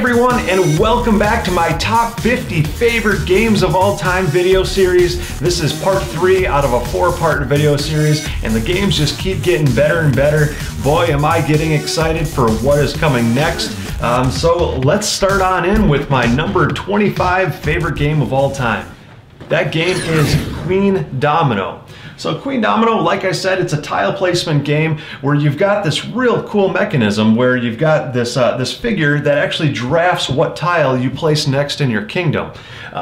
everyone, and welcome back to my top 50 favorite games of all time video series. This is part 3 out of a 4-part video series, and the games just keep getting better and better. Boy, am I getting excited for what is coming next. So let's start on in with my number 25 favorite game of all time. That game is QUEENDOMINO. So QUEENDOMINO, like I said, it's a tile placement game where you've got this real cool mechanism where you've got this this figure that actually drafts what tile you place next in your kingdom.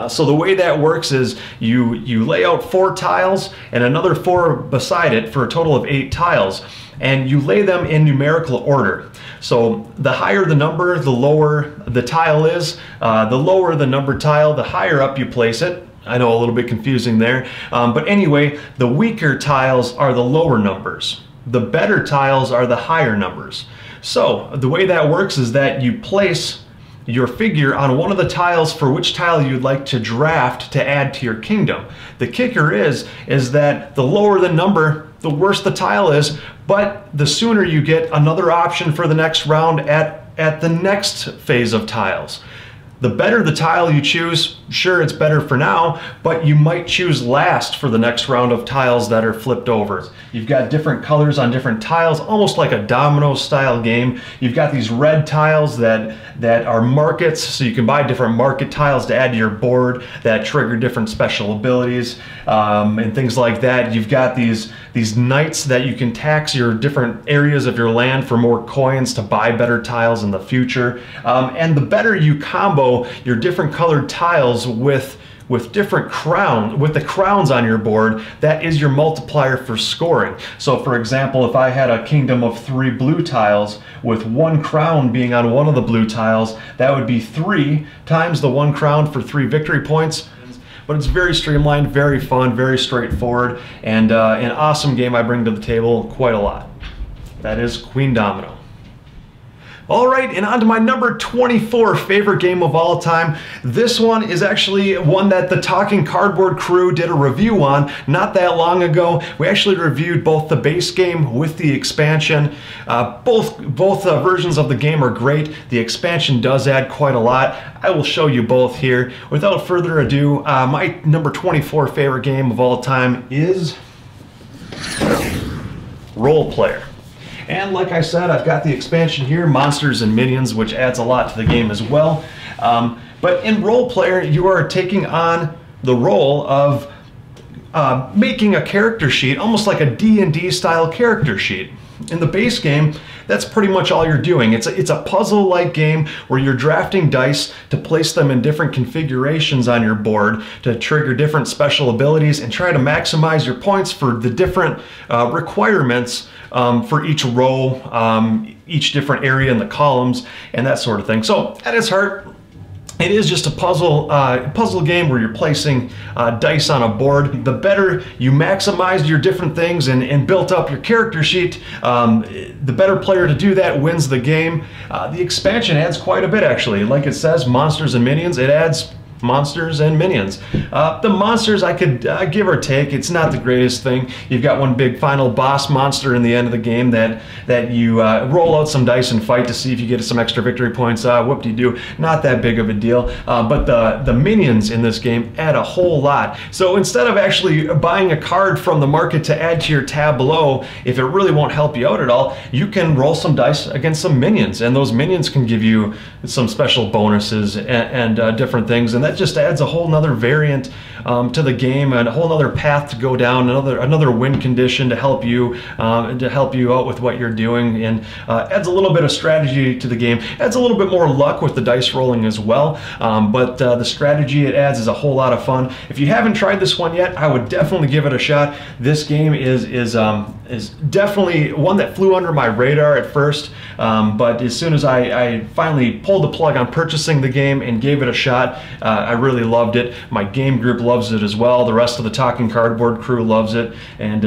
So the way that works is you lay out 4 tiles and another 4 beside it for a total of 8 tiles, and you lay them in numerical order. So the higher the number, the lower the tile is. The lower the numbered tile, the higher up you place it. I know, a little bit confusing there. But anyway, the weaker tiles are the lower numbers. The better tiles are the higher numbers. So the way that works is that you place your figure on one of the tiles for which tile you'd like to draft to add to your kingdom. The kicker is that the lower the number, the worse the tile is, but the sooner you get another option for the next round at the next phase of tiles. The better the tile you choose, sure, it's better for now, but you might choose last for the next round of tiles that are flipped over. You've got different colors on different tiles, almost like a domino style game. You've got these red tiles that are markets, so you can buy different market tiles to add to your board that trigger different special abilities and things like that. You've got these knights that you can tax your different areas of your land for more coins to buy better tiles in the future. And the better you combo your different colored tiles with different the crowns on your board, that is your multiplier for scoring. So for example, if I had a kingdom of 3 blue tiles with 1 crown being on one of the blue tiles, that would be 3 times the 1 crown for 3 victory points. But it's very streamlined, very fun, very straightforward, and an awesome game I bring to the table quite a lot. That is QUEENDOMINO. All right, and on to my number 24 favorite game of all time. This one is actually one that the Talking Cardboard crew did a review on not that long ago. We actually reviewed both the base game with the expansion. Both versions of the game are great. The expansion does add quite a lot. I will show you both here. Without further ado, my number 24 favorite game of all time is Role Player. And like I said, I've got the expansion here, Monsters and Minions, which adds a lot to the game as well. But in Role Player, you are taking on the role of making a character sheet, almost like a D&D style character sheet. In the base game, that's pretty much all you're doing. It's a puzzle-like game where you're drafting dice to place them in different configurations on your board to trigger different special abilities and try to maximize your points for the different requirements for each row, each different area in the columns, and that sort of thing. So at its heart, it is just a puzzle game where you're placing dice on a board. The better you maximize your different things and built up your character sheet, the better player to do that wins the game. The expansion adds quite a bit, actually. Like it says, Monsters and Minions, it adds Monsters and Minions. The monsters, I could give or take. It's not the greatest thing. You've got one big final boss monster in the end of the game that you roll out some dice and fight to see if you get some extra victory points. Whoop-de-doo. Not that big of a deal. But the minions in this game add a whole lot. So instead of actually buying a card from the market to add to your tableau, if it really won't help you out at all, you can roll some dice against some minions, and those minions can give you some special bonuses and different things. And that just adds a whole nother variant to the game and a whole nother path to go down, another win condition to help you out with what you're doing, and adds a little bit of strategy to the game. Adds a little bit more luck with the dice rolling as well, but the strategy it adds is a whole lot of fun. If you haven't tried this one yet, I would definitely give it a shot. This game is definitely one that flew under my radar at first, but as soon as I finally pulled the plug on purchasing the game and gave it a shot, I really loved it. My game group loves it as well. The rest of the Talking Cardboard crew loves it, and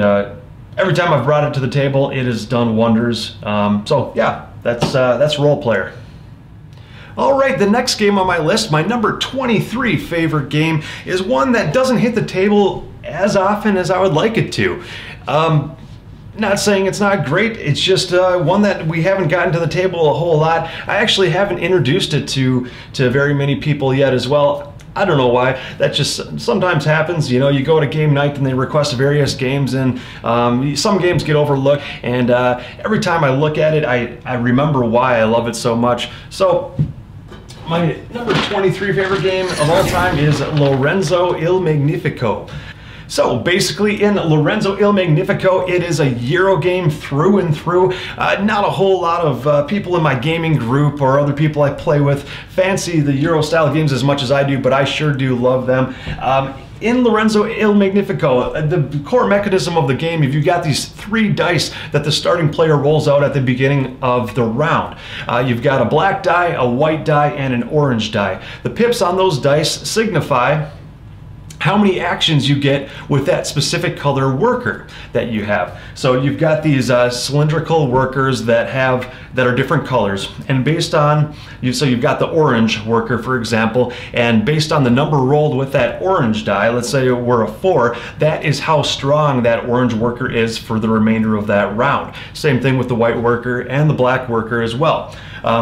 every time I've brought it to the table, it has done wonders. So yeah, that's Role Player. All right, the next game on my list, my number 23 favorite game, is one that doesn't hit the table as often as I would like it to. Not saying it's not great, it's just one that we haven't gotten to the table a whole lot. I actually haven't introduced it to very many people yet as well. I don't know why. That just sometimes happens. You know, you go to game night and they request various games, and some games get overlooked, and every time I look at it, I remember why I love it so much. So my number 23 favorite game of all time is Lorenzo Il Magnifico. So basically in Lorenzo Il Magnifico, it is a Euro game through and through. Not a whole lot of people in my gaming group or other people I play with fancy the Euro style games as much as I do, but I sure do love them. In Lorenzo Il Magnifico, the core mechanism of the game, if you got these 3 dice that the starting player rolls out at the beginning of the round. You've got a black die, a white die, and an orange die. The pips on those dice signify how many actions you get with that specific color worker that you have. So you've got these cylindrical workers that are different colors, and based on so you've got the orange worker, for example, and based on the number rolled with that orange die, let's say we're a 4, that is how strong that orange worker is for the remainder of that round. Same thing with the white worker and the black worker as well.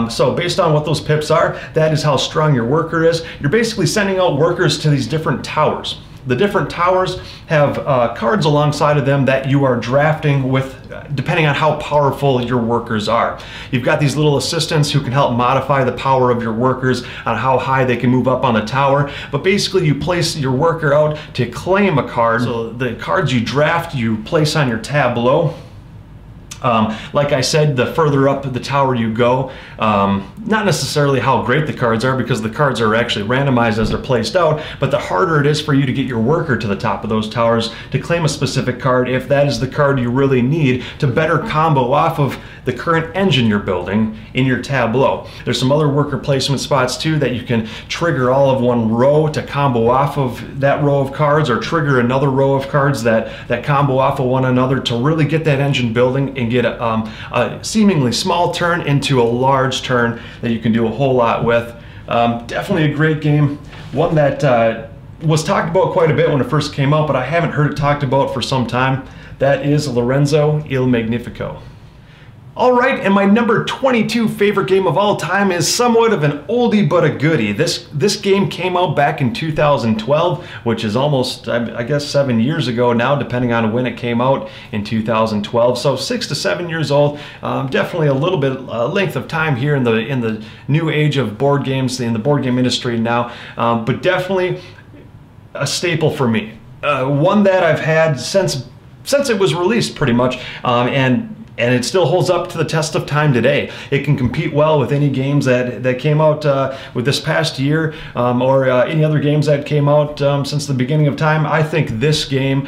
So based on what those pips are, that is how strong your worker is. You're basically sending out workers to these different towers. The different towers have cards alongside of them that you are drafting with, depending on how powerful your workers are. You've got these little assistants who can help modify the power of your workers on how high they can move up on the tower. But basically you place your worker out to claim a card. So the cards you draft, you place on your tableau. Like I said, the further up the tower you go, not necessarily how great the cards are, because the cards are actually randomized as they're placed out, but the harder it is for you to get your worker to the top of those towers to claim a specific card, if that is the card you really need to better combo off of the current engine you're building in your tableau. There's some other worker placement spots too that you can trigger all of one row to combo off of that row of cards, or trigger another row of cards that combo off of one another to really get that engine building and get a seemingly small turn into a large turn that you can do a whole lot with. Definitely a great game. One that was talked about quite a bit when it first came out, but I haven't heard it talked about for some time. That is Lorenzo Il Magnifico. All right, and my number 22 favorite game of all time is somewhat of an oldie but a goodie. This game came out back in 2012, which is almost, I guess, 7 years ago now, depending on when it came out in 2012. So 6 to 7 years old. Definitely a little bit length of time here in the new age of board games, in the board game industry now, but definitely a staple for me. One that I've had since it was released, pretty much, and it still holds up to the test of time today. It can compete well with any games that came out with this past year, or any other games that came out since the beginning of time. I think this game,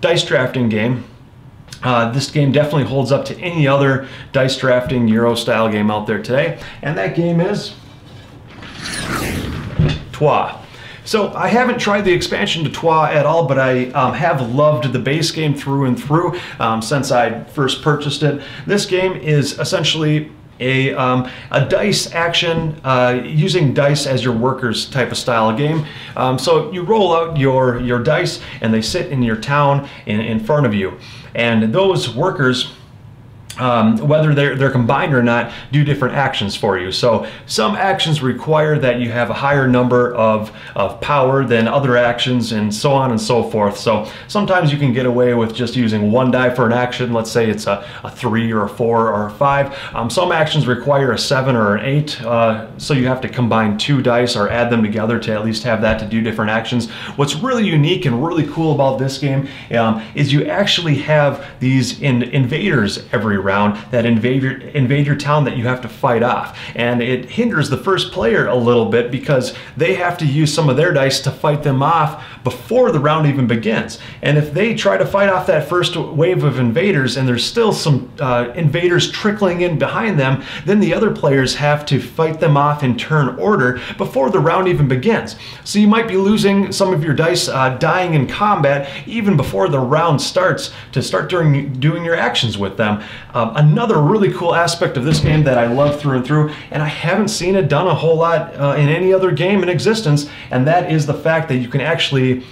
dice drafting game, this game definitely holds up to any other dice drafting Euro style game out there today, and that game is Trois. So I haven't tried the expansion to Trois at all, but I have loved the base game through and through since I first purchased it. This game is essentially a dice action, using dice as your workers type of style game. So you roll out your dice and they sit in your town in front of you. And those workers, whether they're combined or not, do different actions for you. So some actions require that you have a higher number of power than other actions, and so on and so forth. So sometimes you can get away with just using one die for an action. Let's say it's a 3 or a 4 or a 5. Some actions require a 7 or an 8, so you have to combine 2 dice or add them together to at least have that to do different actions. What's really unique and really cool about this game is you actually have these invaders every round that invade your town that you have to fight off, and it hinders the first player a little bit because they have to use some of their dice to fight them off before the round even begins. And if they try to fight off that first wave of invaders and there's still some invaders trickling in behind them, then the other players have to fight them off in turn order before the round even begins. So you might be losing some of your dice, dying in combat even before the round starts, to start doing your actions with them. Another really cool aspect of this game that I love through and through, and I haven't seen it done a whole lot in any other game in existence, and that is the fact that you can actually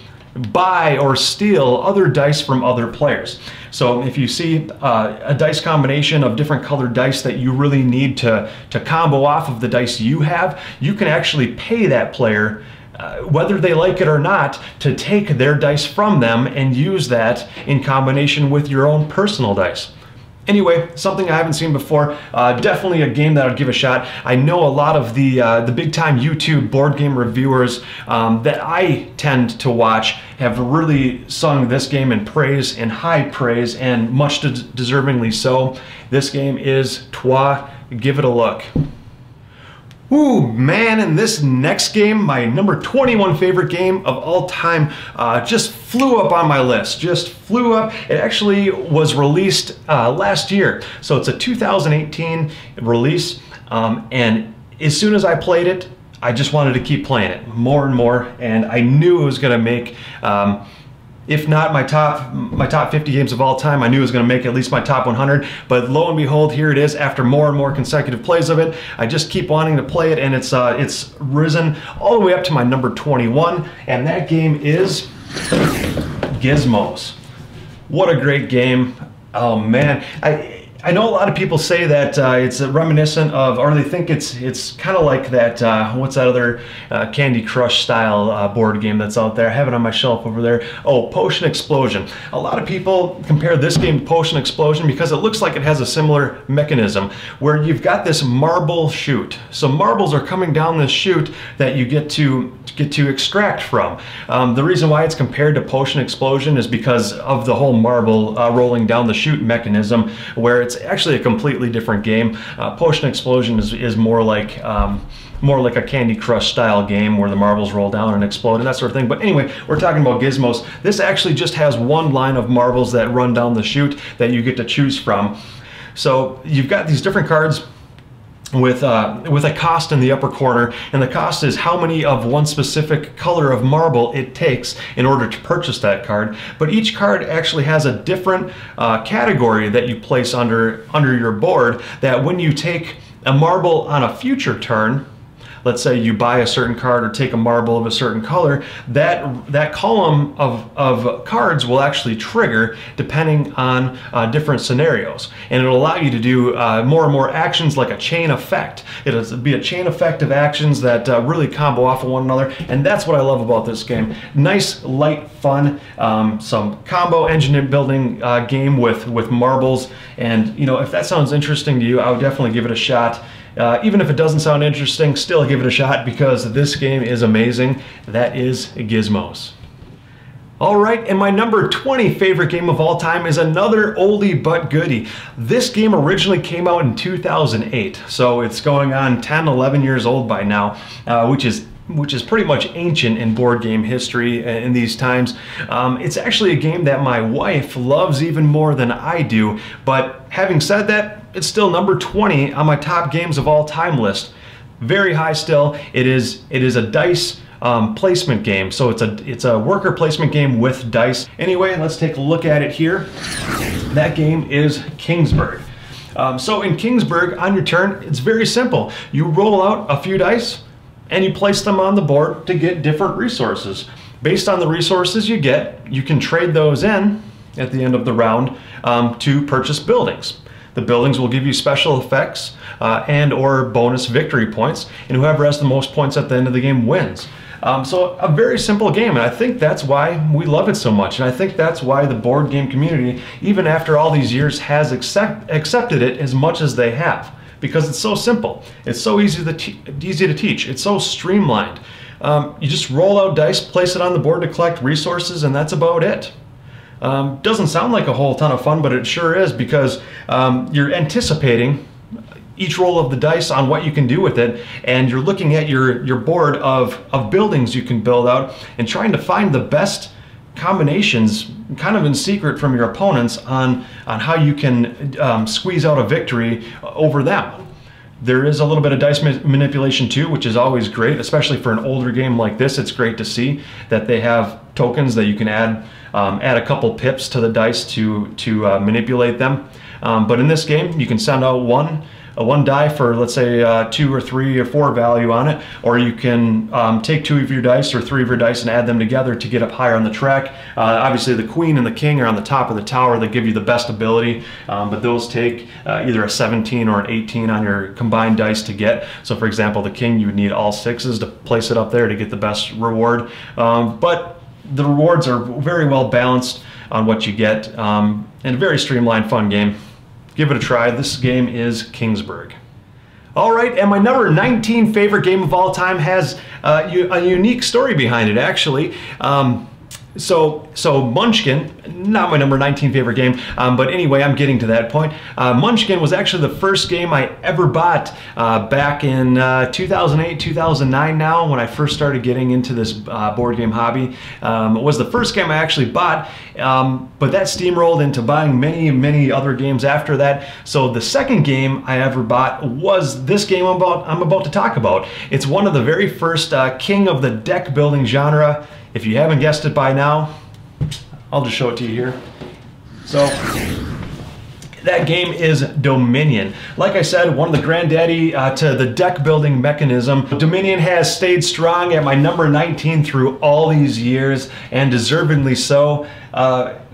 buy or steal other dice from other players. So if you see a dice combination of different colored dice that you really need to combo off of the dice you have, you can actually pay that player, whether they like it or not, to take their dice from them and use that in combination with your own personal dice. Anyway, something I haven't seen before, definitely a game that I'd give a shot. I know a lot of the big-time YouTube board game reviewers that I tend to watch have really sung this game in praise, in high praise, and much deservingly so. This game is Trois. Give it a look. Ooh, man, and this next game, my number 21 favorite game of all time, just flew up on my list, just flew up. It actually was released last year, so it's a 2018 release, and as soon as I played it, I just wanted to keep playing it more and more, and I knew it was going to make, if not my top 50 games of all time, I knew it was going to make at least my top 100. But lo and behold, here it is. After more and more consecutive plays of it, I just keep wanting to play it, and it's risen all the way up to my number 21, and that game is Gizmos. What a great game! Oh man, I know a lot of people say that it's reminiscent of, or they think it's kind of like that, what's that other Candy Crush style board game that's out there? I have it on my shelf over there. Oh, Potion Explosion. A lot of people compare this game to Potion Explosion because it looks like it has a similar mechanism where you've got this marble chute. So marbles are coming down this chute that you get to extract from. The reason why it's compared to Potion Explosion is because of the whole marble rolling down the chute mechanism, where it's actually a completely different game. Potion Explosion is more like a Candy Crush style game where the marbles roll down and explode and that sort of thing. But anyway, we're talking about Gizmos. This actually just has one line of marbles that run down the chute that you get to choose from. So you've got these different cards with a cost in the upper corner, and the cost is how many of one specific color of marble it takes in order to purchase that card. But each card actually has a different category that you place under your board, that when you take a marble on a future turn, let's say you buy a certain card or take a marble of a certain color, that column of cards will actually trigger depending on different scenarios. And it'll allow you to do more and more actions like a chain effect. It'll be a chain effect of actions that really combo off of one another. And that's what I love about this game. Nice, light, fun, some combo engine building game with marbles. And you know, if that sounds interesting to you, I would definitely give it a shot. Even if it doesn't sound interesting, still give it a shot because this game is amazing. That is Gizmos. All right, and my number 20 favorite game of all time is another oldie but goodie. This game originally came out in 2008, so it's going on 10, 11 years old by now, which is pretty much ancient in board game history in these times. It's actually a game that my wife loves even more than I do, but having said that, it's still number 20 on my top games of all time list. Very high still. It is a dice placement game, so it's a worker placement game with dice. Anyway, let's take a look at it here. That game is Kingsburg. So in Kingsburg, on your turn, it's very simple. You roll out a few dice, and you place them on the board to get different resources. Based on the resources you get, you can trade those in at the end of the round to purchase buildings. The buildings will give you special effects and or bonus victory points, and whoever has the most points at the end of the game wins. So a very simple game, and I think that's why we love it so much, and I think that's why the board game community, even after all these years, has accepted it as much as they have. Because it's so simple. It's so easy to teach. It's so streamlined. You just roll out dice, place it on the board to collect resources, and that's about it. Doesn't sound like a whole ton of fun, but it sure is, because you're anticipating each roll of the dice on what you can do with it, and you're looking at your board of buildings you can build out and trying to find the best combinations kind of in secret from your opponents on how you can squeeze out a victory over them. There is a little bit of dice manipulation too, which is always great, especially for an older game like this. It's great to see that they have tokens that you can add a couple pips to the dice to manipulate them. But in this game, you can send out one one die for, let's say, 2 or 3 or 4 value on it, or you can take 2 of your dice or 3 of your dice and add them together to get up higher on the track. Obviously the queen and the king are on the top of the tower that give you the best ability, but those take either a 17 or an 18 on your combined dice to get. So for example, the king, you would need all 6s to place it up there to get the best reward. But the rewards are very well balanced on what you get, and a very streamlined, fun game. Give it a try. This game is Kingsburg. All right, and my number 19 favorite game of all time has a unique story behind it, actually. So Munchkin, not my number 19 favorite game, but anyway, I'm getting to that point. Munchkin was actually the first game I ever bought back in 2008, 2009 now, when I first started getting into this board game hobby. It was the first game I actually bought, but that steamrolled into buying many, many other games after that. So the second game I ever bought was this game I'm about to talk about. It's one of the very first king of the deck building genre. If you haven't guessed it by now, I'll just show it to you here. So that game is Dominion. Like I said, one of the granddaddy to the deck building mechanism. Dominion has stayed strong at my number 19 through all these years, and deservedly so.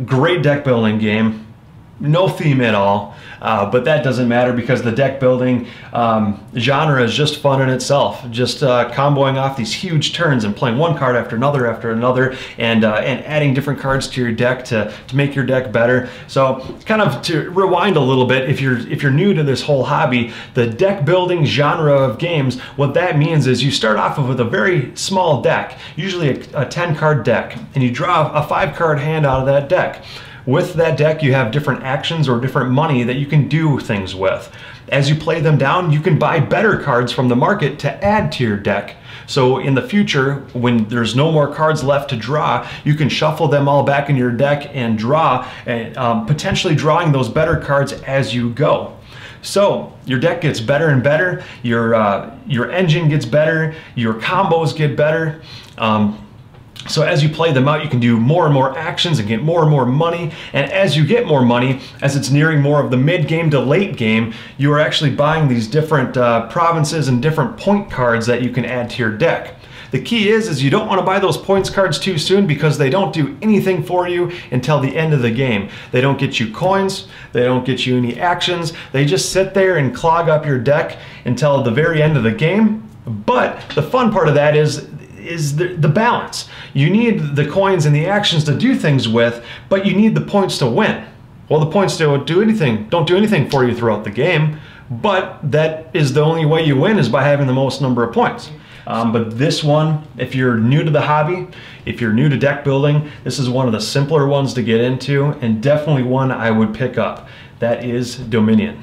Great deck building game. No theme at all, but that doesn't matter because the deck building genre is just fun in itself. Just comboing off these huge turns and playing one card after another, and adding different cards to your deck to make your deck better. So kind of to rewind a little bit, if you're new to this whole hobby, the deck building genre of games, what that means is you start off with a very small deck, usually a 10-card deck, and you draw a 5-card hand out of that deck. With that deck, you have different actions or different money that you can do things with. As you play them down, you can buy better cards from the market to add to your deck. So in the future, when there's no more cards left to draw, you can shuffle them all back in your deck and draw, potentially drawing those better cards as you go. So your deck gets better and better, your engine gets better, your combos get better. So as you play them out, you can do more and more actions and get more and more money. And as you get more money, as it's nearing more of the mid-game to late game, you are actually buying these different provinces and different point cards that you can add to your deck. The key is you don't want to buy those points cards too soon, because they don't do anything for you until the end of the game. They don't get you coins, they don't get you any actions, they just sit there and clog up your deck until the very end of the game. But the fun part of that is the balance. You need the coins and the actions to do things with, but you need the points to win. Well, the points don't do anything for you throughout the game, but that is the only way you win, is by having the most number of points. But this one, if you're new to the hobby, if you're new to deck building, this is one of the simpler ones to get into, and definitely one I would pick up. That is Dominion.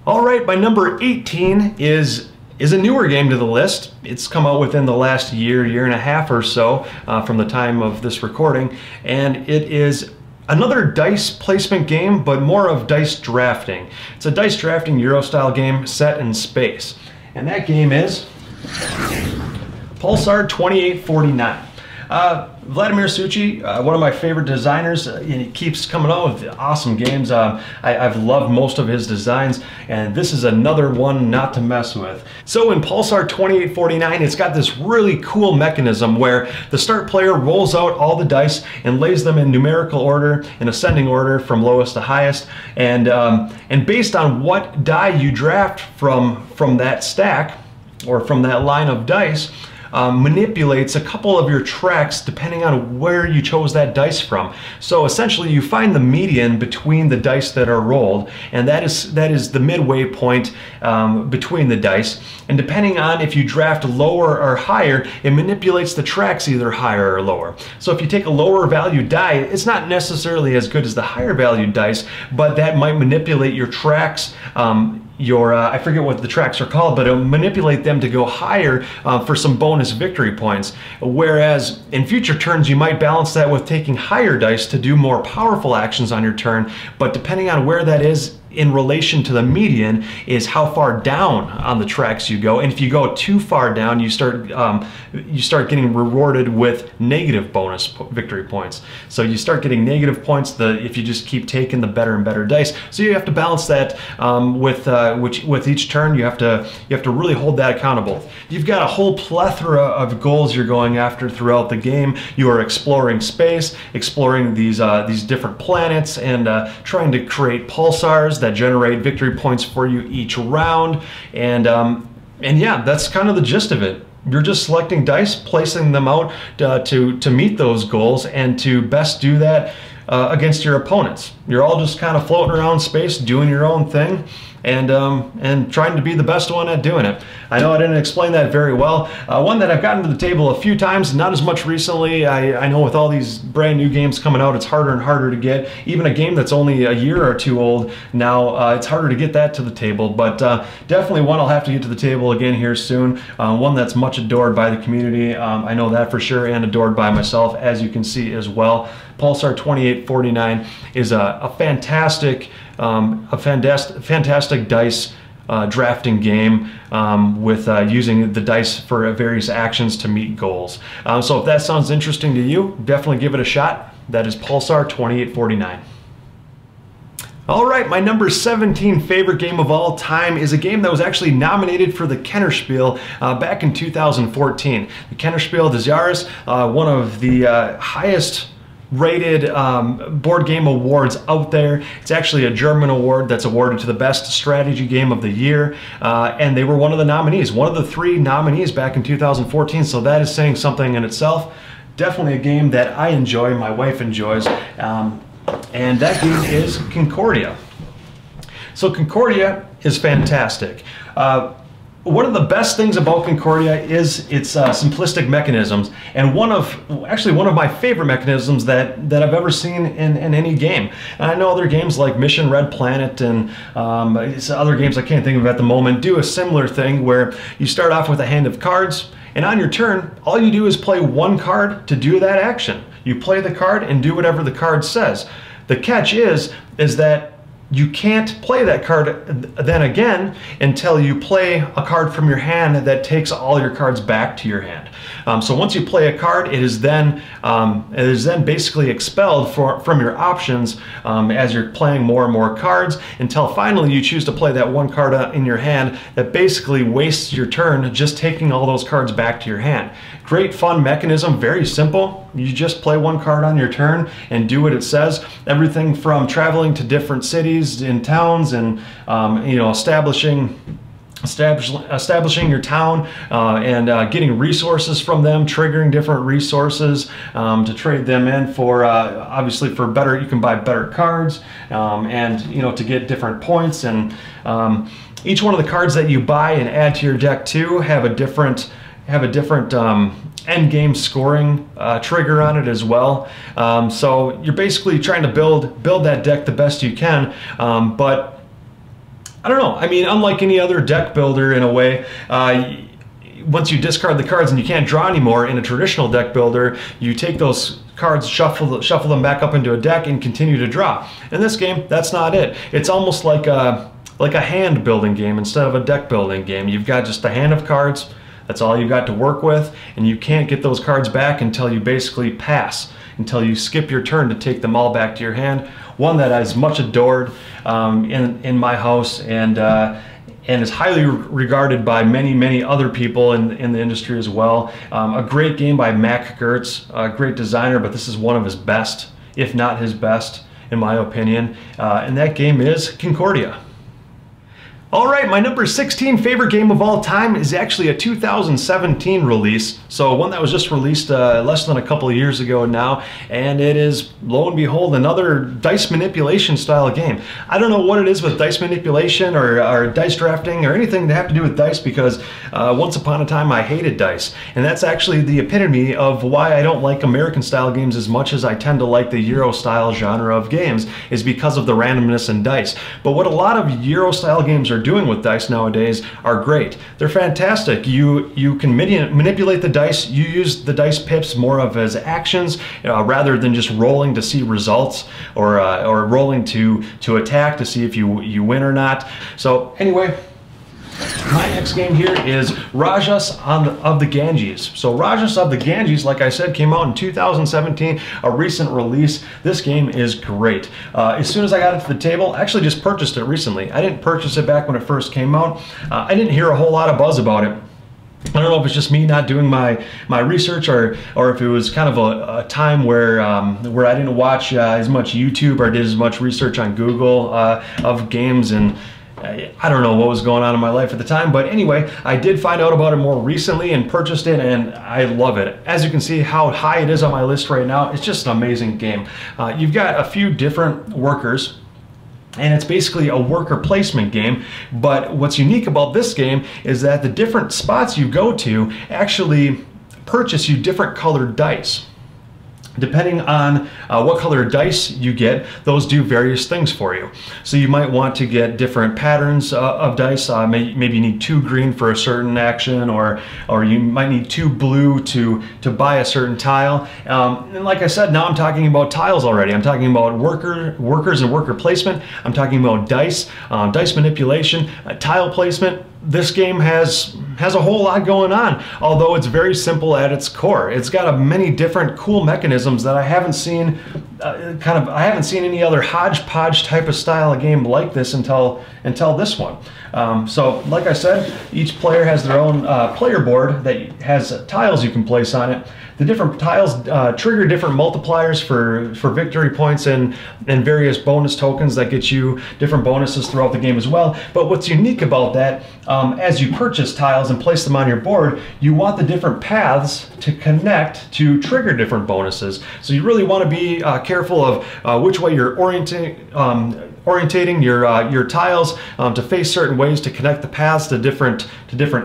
All right, my number 18 is a newer game to the list. It's come out within the last year and a half or so from the time of this recording, and it is another dice placement game, but more of dice drafting. It's a dice drafting Euro-style game set in space, and that game is PULSAR 2849. Vladimir Suchi, one of my favorite designers, he keeps coming out with awesome games. I've loved most of his designs, and this is another one not to mess with. So in PULSAR 2849, it's got this really cool mechanism where the start player rolls out all the dice and lays them in numerical order, in ascending order from lowest to highest, and based on what die you draft from that stack, or from that line of dice, manipulates a couple of your tracks depending on where you chose that dice from. So essentially you find the median between the dice that are rolled, and that is the midway point between the dice. And depending on if you draft lower or higher, it manipulates the tracks either higher or lower. So if you take a lower value die, it's not necessarily as good as the higher value dice, but that might manipulate your tracks, I forget what the tracks are called, but it'll manipulate them to go higher for some bonus victory points. Whereas in future turns, you might balance that with taking higher dice to do more powerful actions on your turn, but depending on where that is in relation to the median is how far down on the tracks you go, and if you go too far down, you start getting rewarded with negative bonus victory points. So you start getting negative points if you just keep taking the better and better dice. So you have to balance that with each turn. You have to really hold that accountable. You've got a whole plethora of goals you're going after throughout the game. You are exploring space, exploring these different planets, and trying to create pulsars that generate victory points for you each round. And yeah, that's kind of the gist of it. You're just selecting dice, placing them out to meet those goals, and to best do that against your opponents. You're all just kind of floating around space, doing your own thing, and trying to be the best one at doing it. I know I didn't explain that very well. One that I've gotten to the table a few times, not as much recently. I know with all these brand new games coming out, it's harder and harder to get. Even a game that's only a year or two old now, it's harder to get that to the table. But definitely one I'll have to get to the table again here soon. One that's much adored by the community. I know that for sure, and adored by myself, as you can see as well. Pulsar 2849 is a fantastic dice drafting game with using the dice for various actions to meet goals. So if that sounds interesting to you, definitely give it a shot. That is Pulsar 2849. All right, my number 17 favorite game of all time is a game that was actually nominated for the Kennerspiel back in 2014. The Kennerspiel des Jahres, one of the highest rated board game awards out there. It's actually a German award that's awarded to the best strategy game of the year, and they were one of the nominees, one of the 3 nominees back in 2014, so that is saying something in itself. Definitely a game that I enjoy, my wife enjoys, and that game is Concordia. So Concordia is fantastic. One of the best things about Concordia is its simplistic mechanisms, and one of my favorite mechanisms that I've ever seen in any game. And I know other games like Mission Red Planet and other games I can't think of at the moment do a similar thing, where you start off with a hand of cards, and on your turn, all you do is play one card to do that action. You play the card and do whatever the card says. The catch is that you can't play that card then again until you play a card from your hand that takes all your cards back to your hand. So once you play a card, it is then basically expelled from your options as you're playing more and more cards, until finally you choose to play that one card in your hand that basically wastes your turn, just taking all those cards back to your hand. Great fun mechanism, very simple. You just play one card on your turn and do what it says. Everything from traveling to different cities and towns, and you know, establishing your town and getting resources from them, triggering different resources to trade them in for obviously for better. You can buy better cards and, you know, to get different points. And each one of the cards that you buy and add to your deck too have a different end game scoring trigger on it as well. So you're basically trying to build that deck the best you can, but I don't know. I mean, unlike any other deck builder in a way, once you discard the cards and you can't draw anymore in a traditional deck builder, you take those cards, shuffle them back up into a deck, and continue to draw. In this game, that's not it. It's almost like a hand building game instead of a deck building game. You've got just a hand of cards. That's all you've got to work with, and you can't get those cards back until you basically pass, until you skip your turn to take them all back to your hand. One that is much adored in my house, and is highly regarded by many other people in the industry as well. A great game by Mac Gertz, a great designer, but this is one of his best, if not his best, in my opinion. And that game is Concordia. All right, my number 16 favorite game of all time is actually a 2017 release. So one that was just released less than a couple of years ago now, and it is, lo and behold, another dice manipulation style game. I don't know what it is with dice manipulation or dice drafting or anything to have to do with dice, because once upon a time I hated dice. And that's actually the epitome of why I don't like American style games as much as I tend to like the Euro style genre of games, is because of the randomness in dice. But what a lot of Euro style games are doing with dice nowadays are great. They're fantastic. You can manipulate the dice. You use the dice pips more of as actions rather than just rolling to see results or rolling to attack to see if you win or not. So anyway, my next game here is Rajas of the Ganges. So Rajas of the Ganges, like I said, came out in 2017, a recent release. This game is great. As soon as I got it to the table, I actually just purchased it recently. I didn't purchase it back when it first came out. I didn't hear a whole lot of buzz about it. I don't know if it's just me not doing my research or if it was kind of a time where I didn't watch as much YouTube or did as much research on Google of games, and I don't know what was going on in my life at the time. But anyway, I did find out about it more recently and purchased it, and I love it. As you can see how high it is on my list right now, it's just an amazing game. You've got a few different workers, and it's basically a worker placement game. But what's unique about this game is that the different spots you go to actually purchase you different colored dice. Depending on what color dice you get, those do various things for you. So you might want to get different patterns of dice. Maybe you need 2 green for a certain action, or you might need 2 blue to buy a certain tile. And like I said, now I'm talking about tiles already. I'm talking about workers and worker placement. I'm talking about dice, dice manipulation, tile placement. This game has a whole lot going on, although it's very simple at its core. It's got many different cool mechanisms that I haven't seen I haven't seen any other hodgepodge type of style of game like this until this one. So like I said, each player has their own player board that has tiles you can place on it. The different tiles trigger different multipliers for victory points and various bonus tokens that get you different bonuses throughout the game as well. But what's unique about that, as you purchase tiles and place them on your board, you want the different paths to connect to trigger different bonuses. So you really want to be careful of which way you're orientating your tiles to face certain ways to connect the paths to different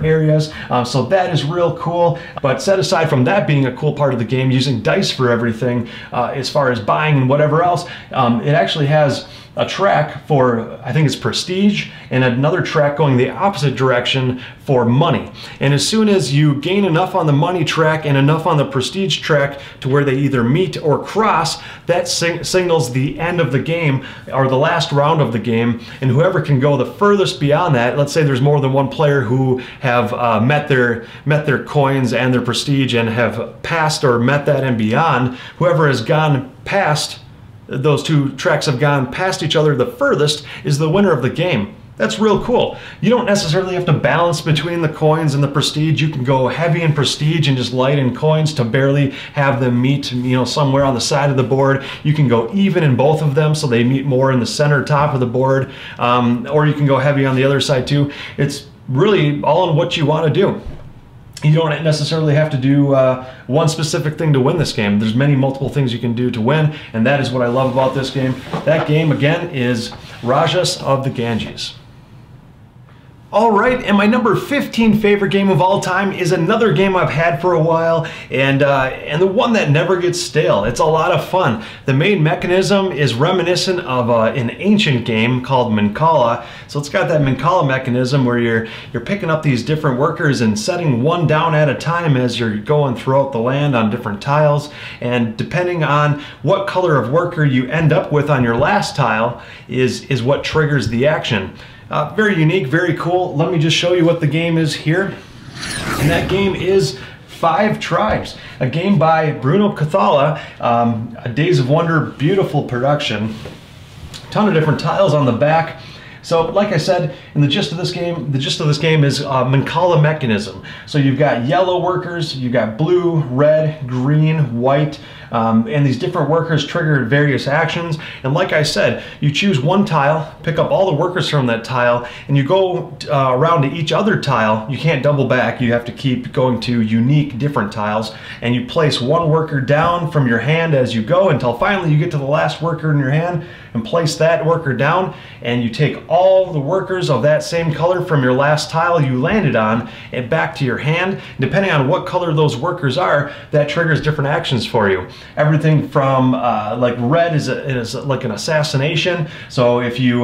areas. So that is real cool. But set aside from that being a cool part of the game, using dice for everything as far as buying and whatever else, it actually has a track for, I think it's prestige, and another track going the opposite direction for money. And as soon as you gain enough on the money track and enough on the prestige track to where they either meet or cross, that signals the end of the game or the last round of the game. And whoever can go the furthest beyond that, let's say there's more than one player who have met their coins and their prestige and have passed or met that and beyond, whoever has gone past, those two tracks have gone past each other the furthest, is the winner of the game. That's real cool. You don't necessarily have to balance between the coins and the prestige. You can go heavy in prestige and just light in coins to barely have them meet, somewhere on the side of the board. You can go even in both of them so they meet more in the center top of the board, or you can go heavy on the other side too. It's really all on what you want to do. You don't necessarily have to do one specific thing to win this game. There's multiple things you can do to win, and that is what I love about this game. That game, again, is Rajas of the Ganges. All right, and my number 15 favorite game of all time is another game I've had for a while, and the one that never gets stale. It's a lot of fun. The main mechanism is reminiscent of an ancient game called Mancala. So it's got that Mancala mechanism where you're picking up these different workers and setting one down at a time as you're going throughout the land on different tiles. And depending on what color of worker you end up with on your last tile is what triggers the action. Very unique, very cool. Let me just show you what the game is here. And that game is 5 Tribes, a game by Bruno Cathala, a Days of Wonder, beautiful production. Ton of different tiles on the back. So like I said, in the gist of this game is Mancala mechanism. So you've got yellow workers, you've got blue, red, green, white, and these different workers trigger various actions. And like I said, you choose one tile, pick up all the workers from that tile, and you go around to each other tile. You can't double back, you have to keep going to unique different tiles, and you place one worker down from your hand as you go until finally you get to the last worker in your hand and place that worker down, and you take all the workers of that same color from your last tile you landed on and back to your hand. Depending on what color those workers are, that triggers different actions for you. Everything from like red is like an assassination. So if you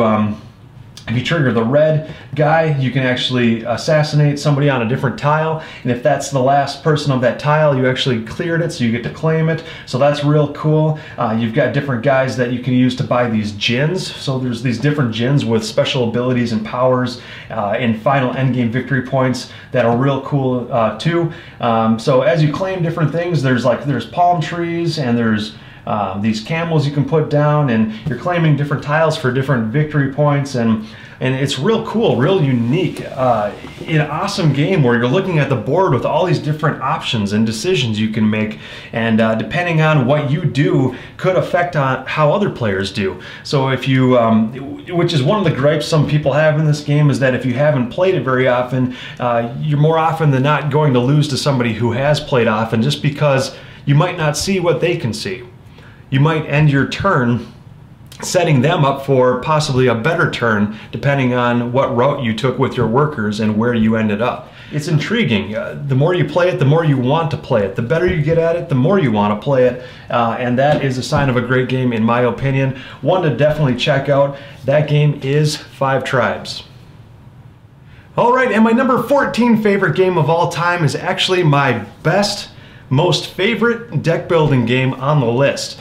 If you trigger the red guy, you can actually assassinate somebody on a different tile, and if that's the last person of that tile, you actually cleared it, so you get to claim it. So that's real cool. You've got different guys that you can use to buy these djinns. So there's these different djinns with special abilities and powers and final endgame victory points that are real cool too. So as you claim different things, there's palm trees, and there's these camels you can put down, and you're claiming different tiles for different victory points, and it's real cool, real unique, an awesome game where you're looking at the board with all these different options and decisions you can make, and depending on what you do could affect on how other players do. So if you, which is one of the gripes some people have in this game, is that if you haven't played it very often, you're more often than not going to lose to somebody who has played often, just because you might not see what they can see. You might end your turn setting them up for possibly a better turn, depending on what route you took with your workers and where you ended up. It's intriguing. The more you play it, the more you want to play it. The better you get at it, the more you want to play it. And that is a sign of a great game, in my opinion. One to definitely check out. That game is Five Tribes. All right, and my number 14 favorite game of all time is actually my best, most favorite deck building game on the list.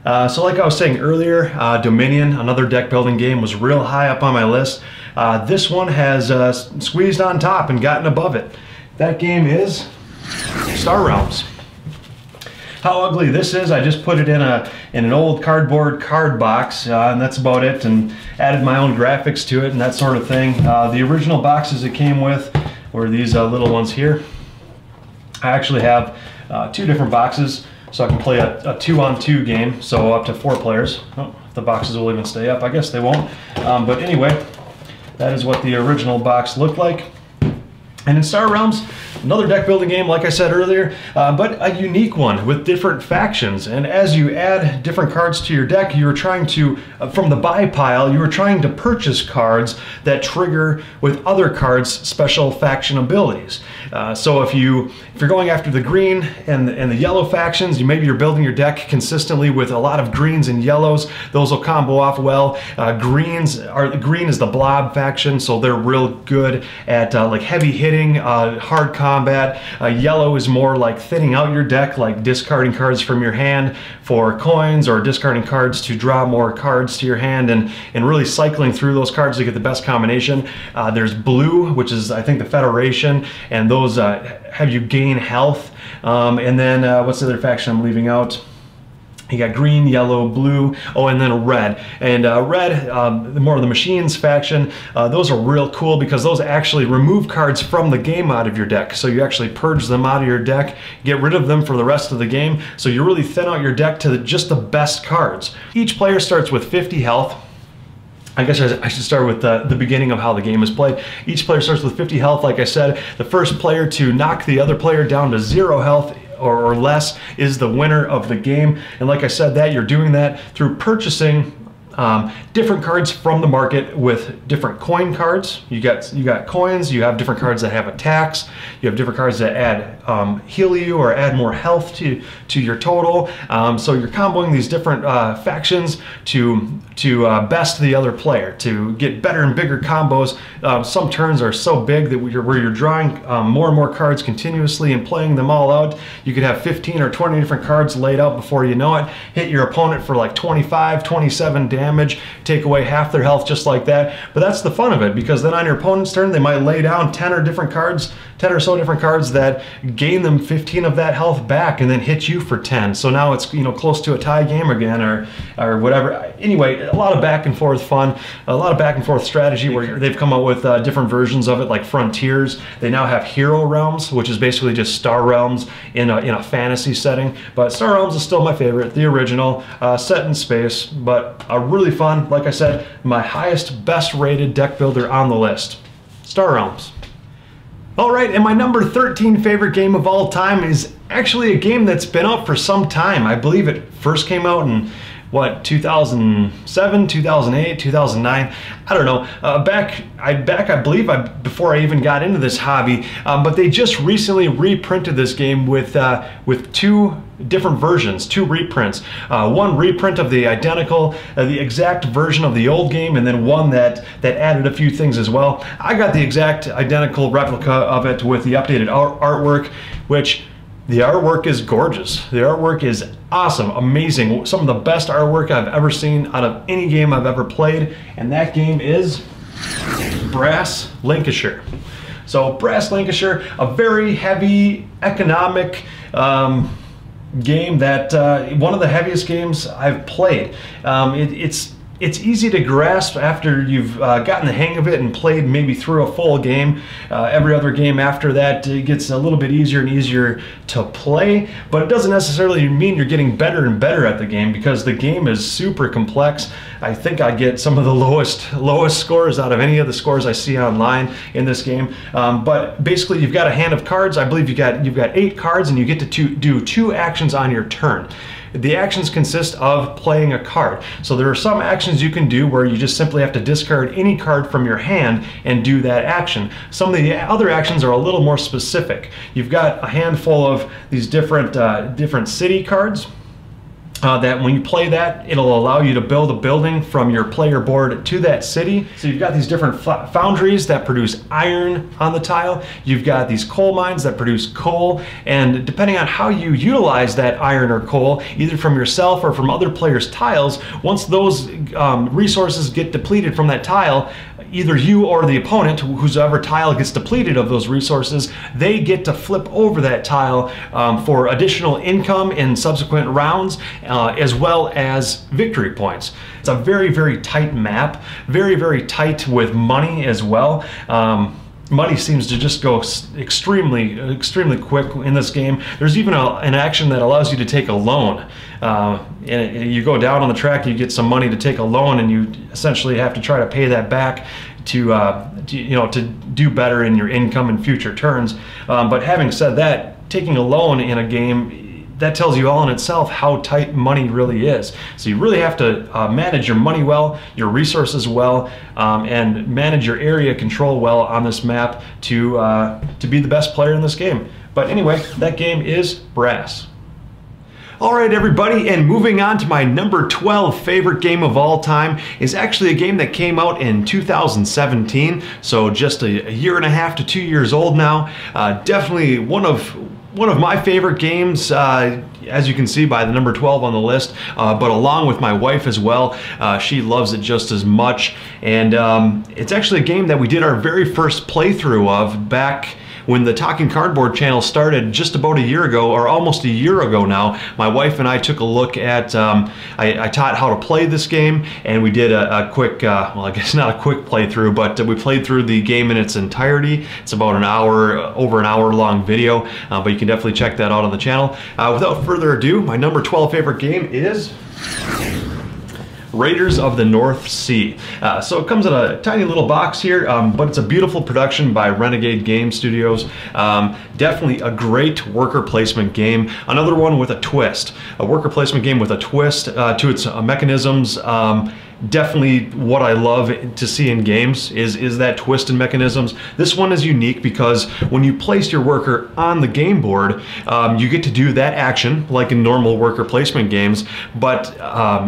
So like I was saying earlier, Dominion, another deck building game, was real high up on my list. This one has squeezed on top and gotten above it. That game is Star Realms. How ugly this is, I just put it in an old cardboard card box, and that's about it, and added my own graphics to it and that sort of thing. The original boxes it came with were these little ones here. I actually have two different boxes, so I can play a 2-on-2 game, so up to 4 players. Oh, if the boxes will even stay up, I guess they won't. But anyway, that is what the original box looked like. And in Star Realms, another deck building game, like I said earlier, but a unique one with different factions. And as you add different cards to your deck, you're trying to, from the buy pile, you were trying to purchase cards that trigger with other cards special faction abilities. So if you're going after the green and the yellow factions, maybe you're building your deck consistently with a lot of greens and yellows. Those will combo off well. Green is the blob faction, so they're real good at like heavy hitting, hard combat. Yellow is more like thinning out your deck, like discarding cards from your hand for coins, or discarding cards to draw more cards to your hand, and really cycling through those cards to get the best combination. There's blue, which is I think the Federation, and those have you gain health. And then what's the other faction I'm leaving out? You got green, yellow, blue, oh, and then red. And red, more of the machines faction, those are real cool because those actually remove cards from the game out of your deck. So you actually purge them out of your deck, get rid of them for the rest of the game. So you really thin out your deck to just the best cards. Each player starts with 50 health. I guess I should start with the beginning of how the game is played. Each player starts with 50 health, like I said. The first player to knock the other player down to 0 health or less is the winner of the game. And like I said, that you're doing that through purchasing different cards from the market with different coin cards. You got coins, you have different cards that have attacks, you have different cards that add heal you or add more health to your total. So you're comboing these different factions to best the other player, to get better and bigger combos. Some turns are so big that where you're drawing more and more cards continuously and playing them all out. You could have 15 or 20 different cards laid out before you know it, hit your opponent for like 25, 27 damage, take away half their health just like that. But that's the fun of it, because then on your opponent's turn they might lay down 10 or so different cards that gain them 15 of that health back and then hit you for 10. So now it's, you know, close to a tie game again, or whatever. Anyway, a lot of back and forth fun, a lot of back and forth strategy where they've come up with different versions of it, like Frontiers. They now have Hero Realms, which is basically just Star Realms in a fantasy setting. But Star Realms is still my favorite, the original, set in space, but really fun. Like I said, my highest, best rated deck builder on the list, Star Realms. All right, and my number 13 favorite game of all time is actually a game that's been out for some time. I believe it first came out in, what, 2007, 2008, 2009? I don't know. I believe before I even got into this hobby, but they just recently reprinted this game with 2 different versions, 2 reprints. One reprint of the identical, the exact version of the old game, and then one that added a few things as well. I got the exact identical replica of it with the updated artwork, which the artwork is gorgeous. The artwork is awesome, amazing. Some of the best artwork I've ever seen out of any game I've ever played, and that game is Brass Lancashire. So Brass Lancashire, a very heavy economic game that one of the heaviest games I've played. It's easy to grasp after you've gotten the hang of it and played maybe through a full game. Every other game after that, it gets a little bit easier and easier to play, but it doesn't necessarily mean you're getting better and better at the game, because the game is super complex. I think I get some of the lowest scores out of any of the scores I see online in this game. But basically, you've got a hand of cards. I believe you've got 8 cards, and you get to do 2 actions on your turn. The actions consist of playing a card. So there are some actions you can do where you just simply have to discard any card from your hand and do that action. Some of the other actions are a little more specific. You've got a handful of these different city cards. That when you play that, it'll allow you to build a building from your player board to that city. So you've got these different foundries that produce iron on the tile. You've got these coal mines that produce coal, and depending on how you utilize that iron or coal, either from yourself or from other players' tiles, once those resources get depleted from that tile, either you or the opponent, whoever tile gets depleted of those resources, they get to flip over that tile for additional income in subsequent rounds, as well as victory points. It's a very, very tight map, very, very tight with money as well. Money seems to just go extremely quick in this game. There's even an action that allows you to take a loan. And you go down on the track, you get some money to take a loan, and you essentially have to try to pay that back to do better in your income in future turns. But having said that, taking a loan in a game, that tells you all in itself how tight money really is. So you really have to manage your money well, your resources well, and manage your area control well on this map to be the best player in this game. But anyway, that game is Brass. All right, everybody, and moving on to my number 12 favorite game of all time is actually a game that came out in 2017, so just a year and a half to 2 years old now. Definitely one of my favorite games, as you can see by the number 12 on the list, but along with my wife as well. She loves it just as much, and it's actually a game that we did our very first playthrough of back when the Talking Cardboard channel started just about a year ago, or almost a year ago now. My wife and I took a look at, I taught how to play this game, and we did a quick, well, I guess not a quick playthrough, but we played through the game in its entirety. It's about an hour, over an hour long video, but you can definitely check that out on the channel. Without further ado, my number 12 favorite game is Raiders of the North Sea. So it comes in a tiny little box here, but it's a beautiful production by Renegade Game Studios. Definitely a great worker placement game. Another one with a twist. A worker placement game with a twist to its mechanisms. Definitely what I love to see in games is that twist in mechanisms. This one is unique because when you place your worker on the game board, you get to do that action like in normal worker placement games, but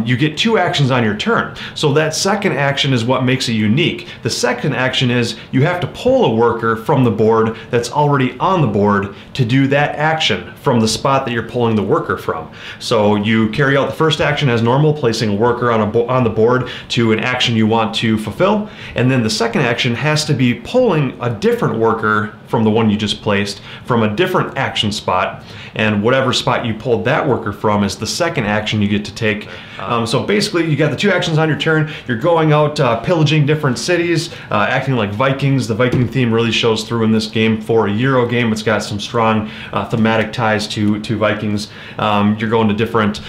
you get 2 actions on your turn. So that second action is what makes it unique. The second action is you have to pull a worker from the board that's already on the board to do that action from the spot that you're pulling the worker from. So you carry out the first action as normal, placing a worker on the board to an action you want to fulfill, and then the second action has to be pulling a different worker from the one you just placed from a different action spot, and whatever spot you pulled that worker from is the second action you get to take. So basically you got the 2 actions on your turn. You're going out pillaging different cities, acting like Vikings. The Viking theme really shows through in this game. For a Euro game, it's got some strong thematic ties to Vikings. You're going to different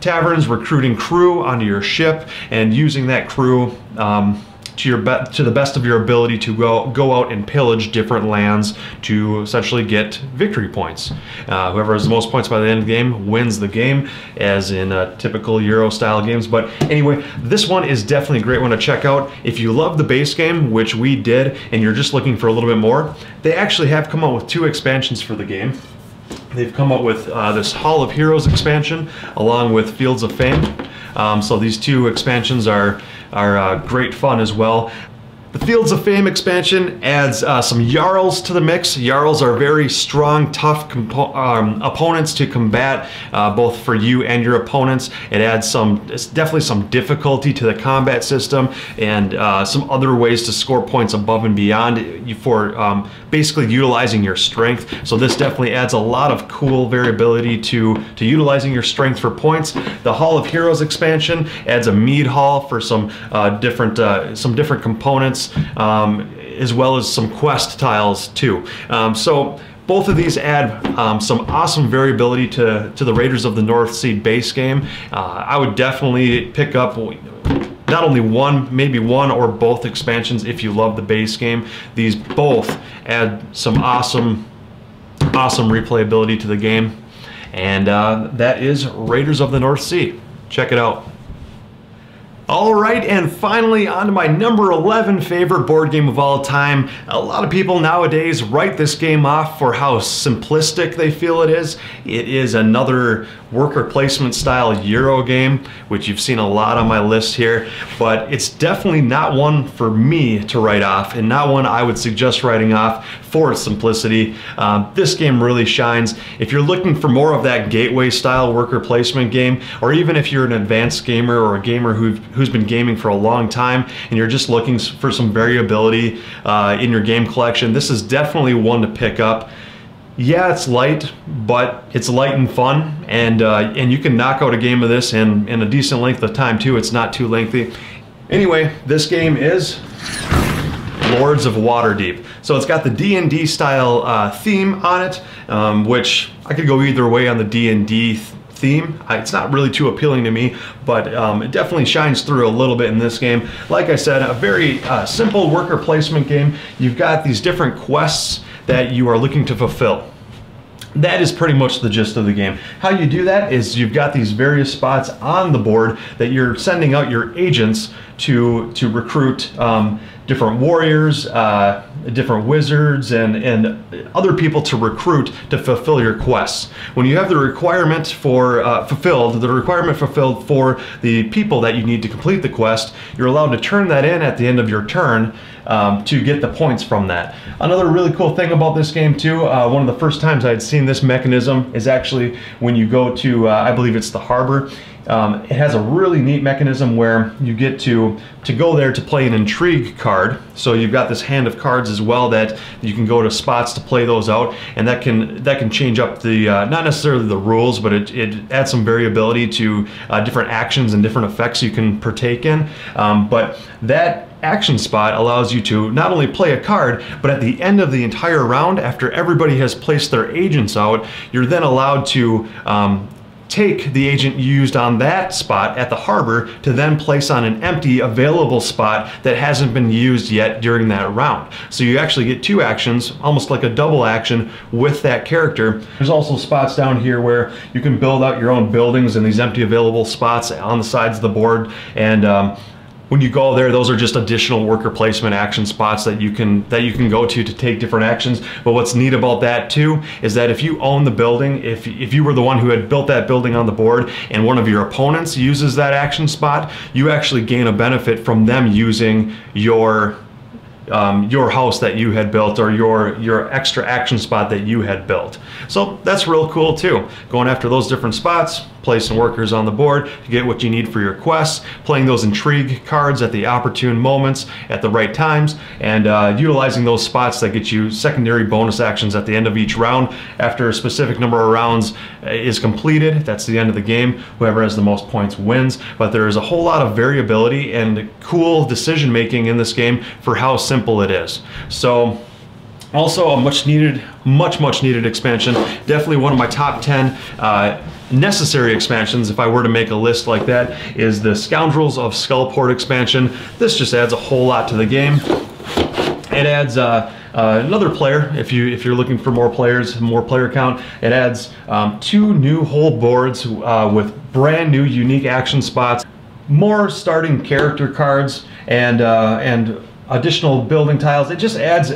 taverns, recruiting crew onto your ship, and using that crew to the best of your ability to go out and pillage different lands to essentially get victory points. Whoever has the most points by the end of the game wins the game, as in typical Euro style games. But anyway, this one is definitely a great one to check out. If you love the base game, which we did, and you're just looking for a little bit more, they actually have come out with 2 expansions for the game. they've come up with this Hall of Heroes expansion along with Fields of Fame. So these two expansions are great fun as well. The Fields of Fame expansion adds some Jarls to the mix. Jarls are very strong, tough opponents to combat, both for you and your opponents. It adds it's definitely some difficulty to the combat system, and some other ways to score points above and beyond for basically utilizing your strength. So this definitely adds a lot of cool variability to utilizing your strength for points. The Hall of Heroes expansion adds a mead hall for some different components, as well as some quest tiles too. So both of these add some awesome variability to the Raiders of the North Sea base game. I would definitely pick up not only one, maybe one or both expansions if you love the base game. These both add some awesome replayability to the game. And that is Raiders of the North Sea. Check it out. All right, and finally on to my number 11 favorite board game of all time. A lot of people nowadays write this game off for how simplistic they feel it is. It is another worker placement style Euro game, which you've seen a lot on my list here, but it's definitely not one for me to write off, and not one I would suggest writing off for its simplicity. This game really shines. If you're looking for more of that gateway style worker placement game, or even if you're an advanced gamer or a gamer who's been gaming for a long time and you're just looking for some variability in your game collection, this is definitely one to pick up. Yeah, it's light, but it's light and fun, and you can knock out a game of this in a decent length of time too. It's not too lengthy. Anyway, this game is Lords of Waterdeep. So it's got the D&D style theme on it, which I could go either way on the D&D theme. It's not really too appealing to me, but it definitely shines through a little bit in this game. Like I said, a very simple worker placement game. You've got these different quests that you are looking to fulfill. That is pretty much the gist of the game. How you do that is you've got these various spots on the board that you're sending out your agents to recruit different warriors, different wizards, and other people to recruit to fulfill your quests. When you have the requirement for fulfilled for the people that you need to complete the quest, you're allowed to turn that in at the end of your turn to get the points from that. Another really cool thing about this game too, one of the first times I had seen this mechanism is actually when you go to, I believe it's the harbor. It has a really neat mechanism where you get to go there to play an intrigue card. So you've got this hand of cards as well that you can go to spots to play those out, and that can change up the not necessarily the rules, but it adds some variability to different actions and different effects you can partake in. But that action spot allows you to not only play a card, but at the end of the entire round, after everybody has placed their agents out, you're then allowed to take the agent you used on that spot at the harbor to then place on an empty available spot that hasn't been used yet during that round. So you actually get two actions, almost like a double action with that character. There's also spots down here where you can build out your own buildings in these empty available spots on the sides of the board, and when you go there, those are just additional worker placement action spots that you can go to take different actions. But what's neat about that too is that if you own the building, if you were the one who had built that building on the board and one of your opponents uses that action spot, you actually gain a benefit from them using your house that you had built, or your extra action spot that you had built. So that's real cool too. Going after those different spots, placing workers on the board to get what you need for your quests, playing those intrigue cards at the opportune moments at the right times, and utilizing those spots that get you secondary bonus actions at the end of each round. After a specific number of rounds is completed, that's the end of the game. Whoever has the most points wins. But there is a whole lot of variability and cool decision making in this game for how simple it is. So also a much needed expansion. Definitely one of my top 10 necessary expansions, if I were to make a list like that, is the Scoundrels of Skullport expansion. This just adds a whole lot to the game. It adds another player, if you're looking for more players, more player count. It adds 2 new whole boards with brand new unique action spots, more starting character cards, and additional building tiles. It just adds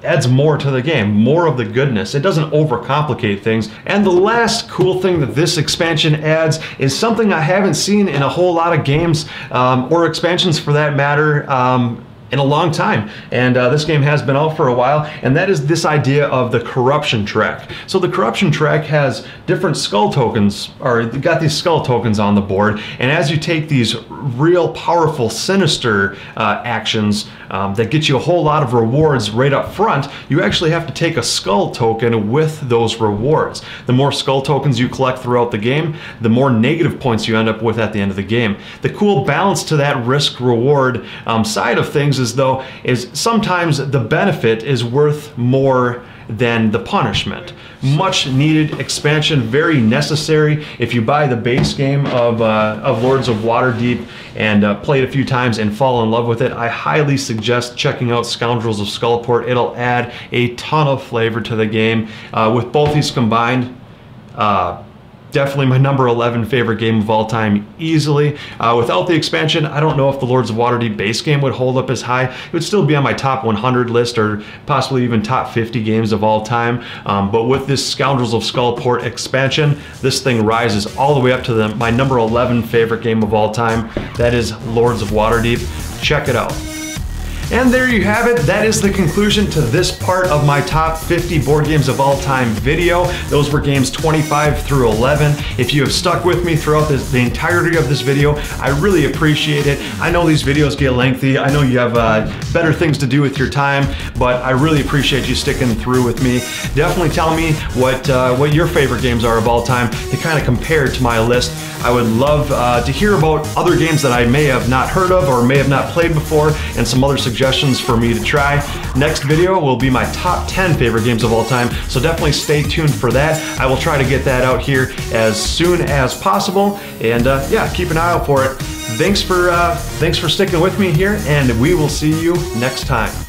adds more to the game, more of the goodness. It doesn't overcomplicate things. And the last cool thing that this expansion adds is something I haven't seen in a whole lot of games, or expansions for that matter, in a long time. And this game has been out for a while, and that is this idea of the corruption track. So the corruption track has different skull tokens, or got these skull tokens on the board, and as you take these real powerful, sinister actions that get you a whole lot of rewards right up front, you actually have to take a skull token with those rewards. The more skull tokens you collect throughout the game, the more negative points you end up with at the end of the game. The cool balance to that risk-reward side of things is sometimes the benefit is worth more than the punishment. Much needed expansion, very necessary. If you buy the base game of Lords of Waterdeep and play it a few times and fall in love with it, I highly suggest checking out Scoundrels of Skullport. It'll add a ton of flavor to the game. With both these combined, definitely my number 11 favorite game of all time, easily. Without the expansion, I don't know if the Lords of Waterdeep base game would hold up as high. It would still be on my top 100 list, or possibly even top 50 games of all time. But with this Scoundrels of Skullport expansion, this thing rises all the way up to my number 11 favorite game of all time. That is Lords of Waterdeep. Check it out. And there you have it. That is the conclusion to this part of my top 50 board games of all time video. Those were games 25 through 11. If you have stuck with me throughout the entirety of this video, I really appreciate it. I know these videos get lengthy. I know you have better things to do with your time, but I really appreciate you sticking through with me. Definitely tell me what your favorite games are of all time to kind of compare to my list. I would love to hear about other games that I may have not heard of or may have not played before, and some other suggestions for me to try. Next video will be my top 10 favorite games of all time, so definitely stay tuned for that. I will try to get that out here as soon as possible, and yeah, keep an eye out for it. Thanks for sticking with me here, and we will see you next time.